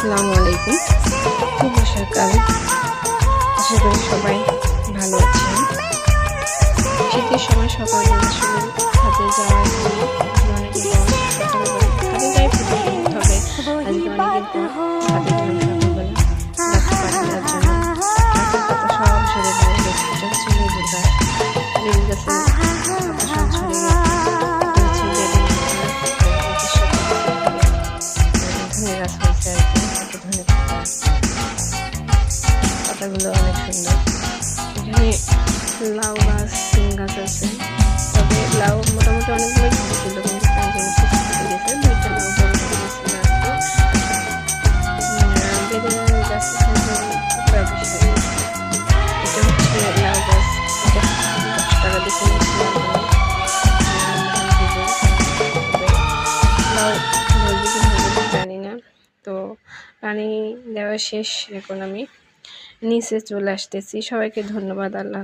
আসসালামু আলাইকুম। শুভ সকাল। আশা করি সবাই ভালো আছেন। শীতের সময় সকালবেলা আসলে ছাদে যাওয়া অনেকে সকালবেলা ছাদে যাই প্রতিদিন, তবে আজকে অনেকে ছাদে গেলাম সকালবেলা গাছে পানি দেওয়ার জন্য। গাছের পাতা সব ঝরে পড়ে গেছে। এটা হচ্ছে লেবুর গাছ। লেবু গাছের পাতা সব ঝরে গেছে। এটা হচ্ছে বেগুন ধনে গাছ হয়েছে আর কি। এটা ধনে পাতাগুলো অনেক সুন্দর। এখানে লাউ গাছ, সিম গাছ আছে, তবে লাউ মোটামুটি অনেকগুলো ঝরেছিল, কিন্তু কোনগুলো শুকিয়ে গেছে। দুইটা লাউ বড় গেছিল আর কি। বেগুনের গাছের প্রায় বেশি হয়ে গেছে। এটা হচ্ছে লাউ গাছ। এটা 10 টাকা দিয়ে কিনেছিলাম লাউ ধরবে কি ধরবে জানি না। তো পানি দেওয়া শেষ, এখন আমি নিচে চলে আসতেছি। সবাইকে ধন্যবাদ। আল্লাহ।